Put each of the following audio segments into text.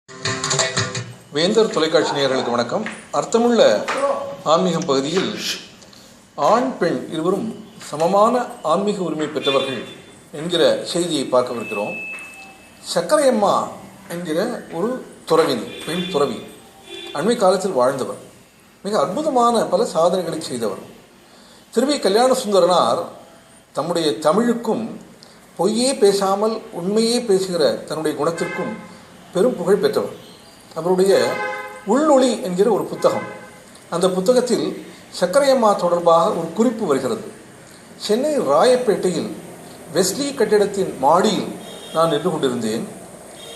வேந்தர் தொலைக்காட்சி நேயர்களுக்கு வணக்கம். அர்த்தமுள்ள ஆன்மீகம் பகுதியில் ஆண் பெண் இருவரும் சமமான ஆன்மீக உரிமை பெற்றவர்கள் என்கிற செய்தியை பார்க்கவிருக்கிறோம். சக்கரையம்மா என்கிற ஒரு துறவினி, பெண் துறவி, அண்மை காலத்தில் வாழ்ந்தவர், மிக அற்புதமான பல சாதனைகளை செய்தவர். திருவி கல்யாண சுந்தரனார் தம்முடைய தமிழுக்கும் பொய்யே பேசாமல் உண்மையே பேசுகிற தன்னுடைய குணத்திற்கும் பெரும் புகழ் பெற்றவர். அவருடைய உள்ளொளி என்கிற ஒரு புத்தகம், அந்த புத்தகத்தில் சக்கரையம்மா தொடர்பாக ஒரு குறிப்பு வருகிறது. சென்னை ராயப்பேட்டையில் வெஸ்லி கட்டிடத்தின் மாடியில் நான் நின்று கொண்டிருந்தேன்.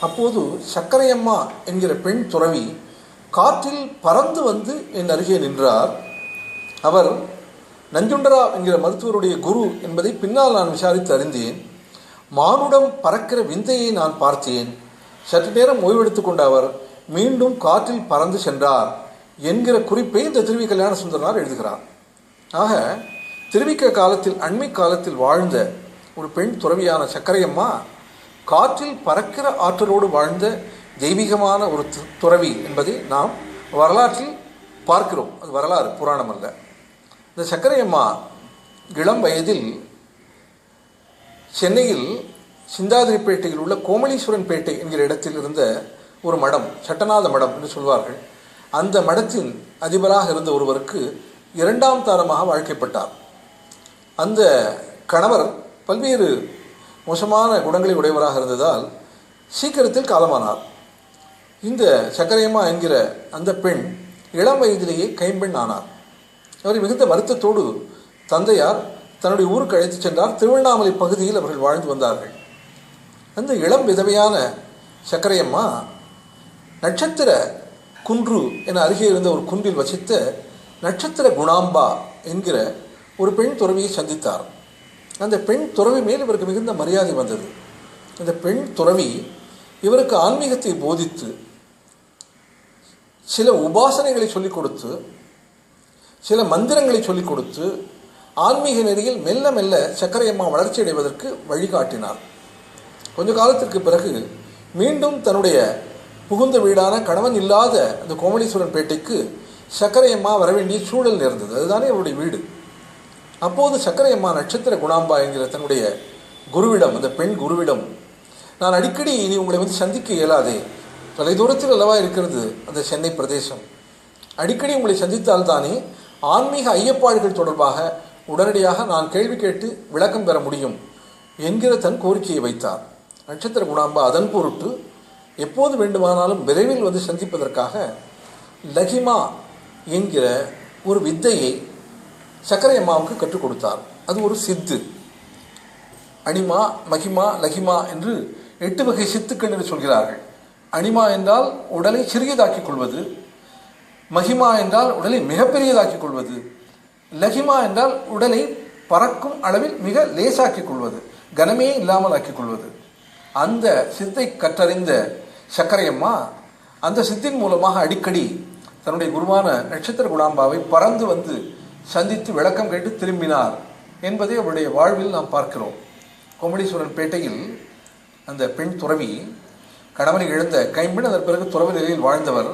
அப்போது சக்கரையம்மா என்கிற பெண் துறவி காற்றில் பறந்து வந்து என் அருகே நின்றார். அவர் நஞ்சுண்டராவ் என்கிற மருத்துவருடைய குரு என்பதை பின்னால் நான் விசாரித்து அறிந்தேன். மானுடம் பறக்கிற விந்தையை நான் பார்த்தேன். சற்று நேரம் ஓய்வெடுத்து கொண்ட அவர் மீண்டும் காற்றில் பறந்து சென்றார் என்கிற குறிப்பை இந்த திருவி கல்யாண சுந்தரனார் எழுதுகிறார். ஆக திருவிக்க காலத்தில், அண்மை காலத்தில் வாழ்ந்த ஒரு பெண் துறவியான சக்கரையம்மா காற்றில் பறக்கிற ஆற்றலோடு வாழ்ந்த தெய்வீகமான ஒரு துறவி என்பதை நாம் வரலாற்றில் பார்க்கிறோம். அது வரலாறு, புராணம் அல்ல. இந்த சக்கரையம்மா இளம் வயதில் சென்னையில் சிந்தாதிரிப்பேட்டையில் உள்ள கோமலீஸ்வரன் பேட்டை என்கிற இடத்தில் இருந்த ஒரு மடம், சட்டநாத மடம் என்று சொல்வார்கள், அந்த மடத்தின் அதிபராக இருந்த ஒருவருக்கு இரண்டாம் தாரமாக வாழ்க்கைப்பட்டார். அந்த கணவர் பல்வேறு மோசமான குணங்களை உடையவராக இருந்ததால் சீக்கிரத்தில் காலமானார். இந்த சக்கரையம்மா என்கிற அந்த பெண் இளம் வயதிலேயே கைம்பெண் ஆனார். அவரை மிகுந்த வருத்தத்தோடு தந்தையார் தன்னுடைய ஊருக்கு அழைத்து சென்றார். திருவண்ணாமலை பகுதியில் அவர்கள் வாழ்ந்து வந்தார்கள். அந்த இளம் விதவையான சக்கரையம்மா நட்சத்திர குன்று என அருகே இருந்த ஒரு குன்றில் வசித்த நட்சத்திர குணாம்பா என்கிற ஒரு பெண் துறவியை சந்தித்தார். அந்த பெண் துறவி மேல் இவருக்கு மிகுந்த மரியாதை வந்தது. அந்த பெண் துறவி இவருக்கு ஆன்மீகத்தை போதித்து, சில உபாசனைகளை சொல்லிக் கொடுத்து, சில மந்திரங்களை சொல்லிக் கொடுத்து, ஆன்மீக நெறியில் மெல்ல மெல்ல சக்கரையம்மா வளர்ச்சி அடைவதற்கு வழிகாட்டினார். கொஞ்ச காலத்திற்கு பிறகு மீண்டும் தன்னுடைய புகுந்த வீடான கணவன் இல்லாத அந்த கோமலீஸ்வரன் பேட்டைக்கு சக்கரையம்மா வரவேண்டிய சூழல் நேர்ந்தது. அதுதானே அவருடைய வீடு. அப்போது சக்கரையம்மா நட்சத்திர குணாம்பா என்கிற தன்னுடைய குருவிடம், அந்த பெண் குருவிடம், நான் அடிக்கடி இனி உங்களை வந்து சந்திக்க இயலாதே, தொலைதூரத்தில் அல்லவா இருக்கிறது அந்த சென்னை பிரதேசம், அடிக்கடி உங்களை சந்தித்தால்தானே ஆன்மீக ஐயப்பாடுகள் தொடர்பாக உடனடியாக நான் கேள்வி கேட்டு விளக்கம் பெற முடியும் என்கிற தன் கோரிக்கையை வைத்தார். நட்சத்திர குணாம்பா அதன் பொருட்டு எப்போது வேண்டுமானாலும் விரைவில் வந்து சந்திப்பதற்காக லகிமா என்கிற ஒரு வித்தையை சக்கரையம்மாவுக்கு கற்றுக் கொடுத்தார். அது ஒரு சித்து. அனிமா, மகிமா, லகிமா என்று 8 வகை சித்துக்கள் என்று சொல்கிறார்கள். அனிமா என்றால் உடலை சிறியதாக்கிக் கொள்வது, மகிமா என்றால் உடலை மிகப்பெரியதாக்கிக் கொள்வது, லகிமா என்றால் உடலை பறக்கும் அளவில் மிக லேசாக்கிக் கொள்வது, கனமே இல்லாமல் ஆக்கிக் கொள்வது. அந்த சித்தை கற்றறிந்த சக்கரையம்மா அந்த சித்தின் மூலமாக அடிக்கடி தன்னுடைய குருவான நட்சத்திர குணாம்பாவை பறந்து வந்து சந்தித்து விளக்கம் கேட்டு திரும்பினார் என்பதை அவருடைய வாழ்வில் நாம் பார்க்கிறோம். கோமலீஸ்வரன் பேட்டையில் அந்த பெண் துறவி, கணவனை இழந்த கைம்பெண், அதன் பிறகு துறவு நிலையில் வாழ்ந்தவர்,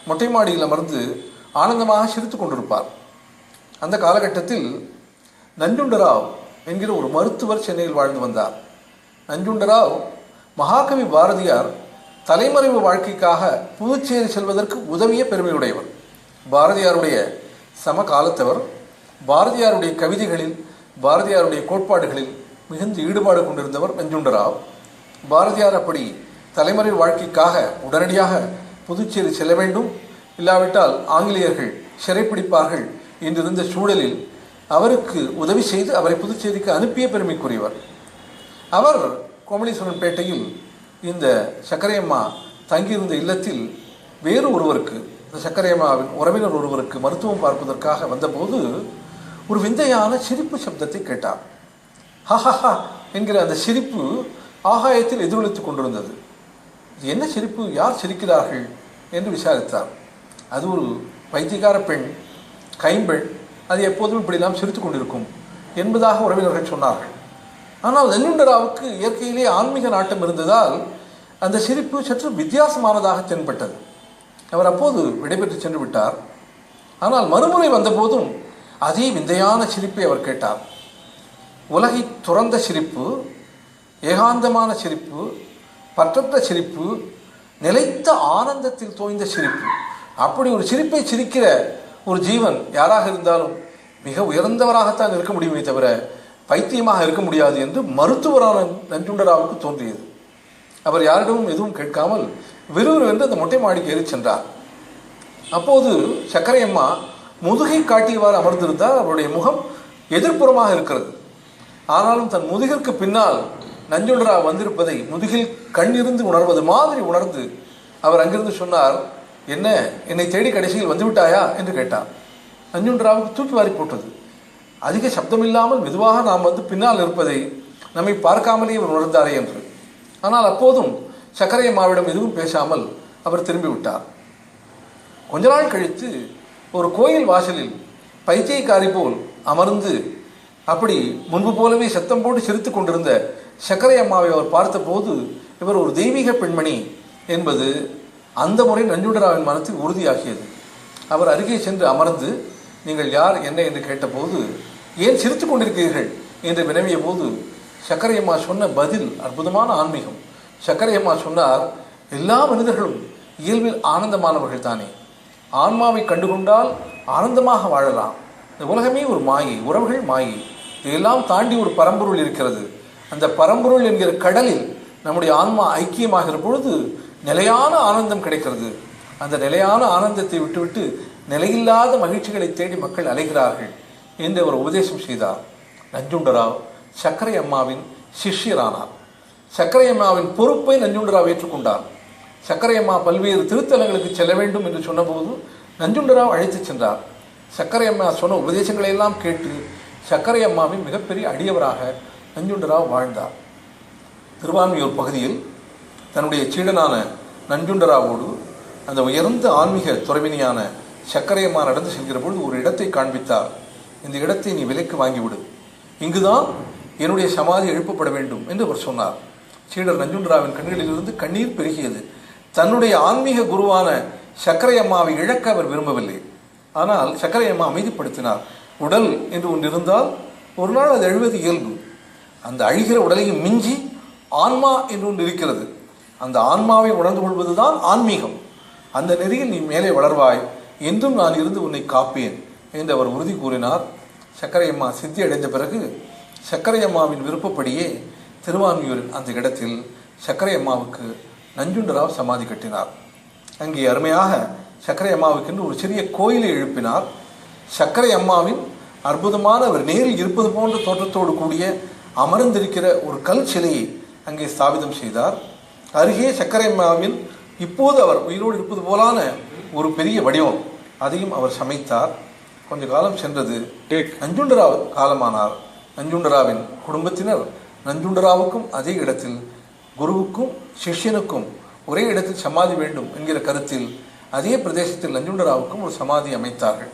மொட்டை மாடியில் அமர்ந்து ஆனந்தமாக சிரித்து கொண்டிருப்பார். அந்த காலகட்டத்தில் நஞ்சுண்டராவ் என்கிற ஒரு மருத்துவர் சென்னையில் வாழ்ந்து வந்தார். நஞ்சுண்டராவ் மகாகவி பாரதியார் தலைமறைவு வாழ்க்கைக்காக புதுச்சேரி செல்வதற்கு உதவிய பெருமையுடையவர். பாரதியாருடைய சமகாலத்தவர். பாரதியாருடைய கவிதைகளில், பாரதியாருடைய கோட்பாடுகளில் மிகுந்த ஈடுபாடு கொண்டிருந்தவர் நஞ்சுண்டராவ். பாரதியார் அப்படி தலைமறைவு வாழ்க்கைக்காக உடனடியாக புதுச்சேரி செல்ல வேண்டும், இல்லாவிட்டால் ஆங்கிலேயர்கள் சிறைப்பிடிப்பார்கள் என்றிருந்த சூழலில் அவருக்கு உதவி செய்து அவரை புதுச்சேரிக்கு அனுப்பிய பெருமைக்குரியவர். அவர் கோமலீஸ்வரன் பேட்டையில் இந்த சக்கரையம்மா தங்கியிருந்த இல்லத்தில் வேறு ஒருவருக்கு, இந்த சக்கரையம்மாவின் உறவினர் ஒருவருக்கு மருத்துவம் பார்ப்பதற்காக வந்தபோது ஒரு விந்தையான சிரிப்பு சப்தத்தை கேட்டார். ஹஹஹா என்கிற அந்த சிரிப்பு ஆகாயத்தில் எதிரொலித்துக் கொண்டிருந்தது. என்ன சிரிப்பு, யார் சிரிக்கிறார்கள் என்று விசாரித்தார். அது ஒரு பைத்தியக்கார பெண், கைம்பெண், அது எப்போதும் இப்படிலாம் சிரித்து கொண்டிருக்கும் என்பதாக உறவினர்கள் சொன்னார்கள். ஆனால் நஞ்சுண்டராவுக்கு இயற்கையிலே ஆன்மீக நாட்டம் இருந்ததால் அந்த சிரிப்பு சற்று வித்தியாசமானதாக தென்பட்டது. அவர் அப்போது விடைபெற்று சென்று விட்டார். ஆனால் மறுமுறை வந்தபோதும் அதே விந்தையான சிரிப்பை அவர் கேட்டார். உலகை துறந்த சிரிப்பு, ஏகாந்தமான சிரிப்பு, பற்றற்ற சிரிப்பு, நிலைத்த ஆனந்தத்தில் தோய்ந்த சிரிப்பு. அப்படி ஒரு சிரிப்பை சிரிக்கிற ஒரு ஜீவன் யாராக இருந்தாலும் மிக உயர்ந்தவராகத்தான் இருக்க முடியுமே தவிர பைத்தியமாக இருக்க முடியாது என்று மருத்துவரான நஞ்சுண்டராவுக்கு தோன்றியது. அவர் யாரிடமும் எதுவும் கேட்காமல் விறுவிறுவென்று அந்த மொட்டை மாடிக்கு ஏறி சென்றார். அப்போது சக்கரையம்மா முதுகை காட்டியவாறு அமர்ந்திருந்தால் அவருடைய முகம் எதிர்ப்புறமாக இருக்கிறது. ஆனாலும் தன் முதுகிற்கு பின்னால் நஞ்சுண்டரா வந்திருப்பதை முதுகில் கண்ணிருந்து உணர்வது மாதிரி உணர்ந்து அவர் அங்கிருந்து சொன்னார், என்ன, என்னை தேடி கடைசியில் வந்துவிட்டாயா என்று கேட்டார். நஞ்சுண்டராவுக்கு தூக்கி வாரி போட்டது. அதிக சப்தமில்லாமல் மெதுவாக நாம் வந்து பின்னால் இருப்பதை நம்மை பார்க்காமலே அவர் உணர்ந்தாரே என்று. ஆனால் அப்போதும் சக்கரையம்மாவிடம் எதுவும் பேசாமல் அவர் திரும்பிவிட்டார். கொஞ்ச நாள் கழித்து ஒரு கோயில் வாசலில் பைத்தியக்காரி போல் அமர்ந்து அப்படி முன்பு போலவே சத்தம் போட்டு சிரித்து கொண்டிருந்த சக்கரையம்மாவை அவர் பார்த்தபோது இவர் ஒரு தெய்வீக பெண்மணி என்பது அந்த முறை நஞ்சுண்டராவின் மனத்தில் உறுதியாகியது. அவர் அருகே சென்று அமர்ந்து, நீங்கள் யார், என்ன என்று கேட்டபோது, ஏன் சிரித்து கொண்டிருக்கிறீர்கள் என்று வினவிய போது சக்கரையம்மா சொன்ன பதில் அற்புதமான ஆன்மீகம். சக்கரையம்மா சொன்னார், எல்லா மனிதர்களும் இயல்பில் ஆனந்தமானவர்கள் தானே. ஆன்மாவை கண்டுகொண்டால் ஆனந்தமாக வாழலாம். இந்த உலகமே ஒரு மாயை, உறவுகள் மாயை. இதெல்லாம் தாண்டி ஒரு பரம்பொருள் இருக்கிறது. அந்த பரம்பொருள் என்கிற கடலில் நம்முடைய ஆன்மா ஐக்கியமாகிற பொழுது நிலையான ஆனந்தம் கிடைக்கிறது. அந்த நிலையான ஆனந்தத்தை விட்டுவிட்டு நிலையில்லாத மகிழ்ச்சிகளை தேடி மக்கள் அலைகிறார்கள் என்று அவர் உபதேசம் செய்தார். நஞ்சுண்டராவ் சக்கரை அம்மாவின் சிஷ்யரானார். சக்கரை அம்மாவின் பொறுப்பை நஞ்சுண்டராவ் ஏற்றுக்கொண்டார். சக்கரை அம்மா பல்வேறு திருத்தலங்களுக்கு செல்ல வேண்டும் என்று சொன்னபோது நஞ்சுண்டராவ் அழைத்து சென்றார். சக்கரை அம்மா சொன்ன உபதேசங்களை எல்லாம் கேட்டு சக்கரை அம்மாவின் மிகப்பெரிய அடியவராக நஞ்சுண்டராவ் வாழ்ந்தார். திருவான்மியூர் பகுதியில் தன்னுடைய சீடனான நஞ்சுண்டராவோடு அந்த உயர்ந்த ஆன்மீக துறவினியான சக்கரையம்மா நடந்து செல்கிற பொழுது ஒரு இடத்தை காண்பித்தார். இந்த இடத்தை நீ விலைக்கு வாங்கிவிடு, இங்குதான் என்னுடைய சமாதி எழுப்பப்பட வேண்டும் என்று அவர் சொன்னார். சீடர் நஞ்சுண்டராவின் கண்களிலிருந்து கண்ணீர் பெருகியது. தன்னுடைய ஆன்மீக குருவான சக்கரையம்மாவை இழக்க அவர் விரும்பவில்லை. ஆனால் சக்கரையம்மா அமைதிப்படுத்தினார். உடல் என்று ஒன்று இருந்தால் ஒரு நாள் அது அழிவது இயல்பு. அந்த அழிகிற உடலையும் மிஞ்சி ஆன்மா என்று ஒன்று இருக்கிறது. அந்த ஆன்மாவை உணர்ந்து கொள்வதுதான் ஆன்மீகம். அந்த நெறியில் நீ மேலே வளர்வாய், என்றும் நான் இருந்து உன்னை காப்பேன் என்று அவர் உறுதி கூறினார். சக்கரையம்மா சித்தி அடைந்த பிறகு சக்கரையம்மாவின் விருப்பப்படியே திருவான்மியூரின் அந்த இடத்தில் சக்கரையம்மாவுக்கு நஞ்சுண்டராவ் சமாதி கட்டினார். அங்கே அருமையாக சக்கரையம்மாவுக்கென்று ஒரு சிறிய கோயிலை எழுப்பினார். சக்கரையம்மாவின் அற்புதமான அவர் நேரில் இருப்பது போன்ற தோற்றத்தோடு கூடிய அமர்ந்திருக்கிற ஒரு கல் சிலையை அங்கே ஸ்தாபிதம் செய்தார். அருகே சக்கரையம்மாவின் இப்போது அவர் உயிரோடு இருப்பது போலான ஒரு பெரிய வடிவம், அதையும் அவர் சமைத்தார். கொஞ்ச காலம் சென்றது. நஞ்சுண்டராவ் காலமானார். நஞ்சுண்டராவின் குடும்பத்தினர் நஞ்சுண்டராவுக்கும் அதே இடத்தில் குருவுக்கும் சிஷ்யனுக்கும் ஒரே இடத்தில் சமாதி வேண்டும் என்கிற கருத்தில் அதே பிரதேசத்தில் நஞ்சுண்டராவுக்கும் ஒரு சமாதி அமைத்தார்கள்.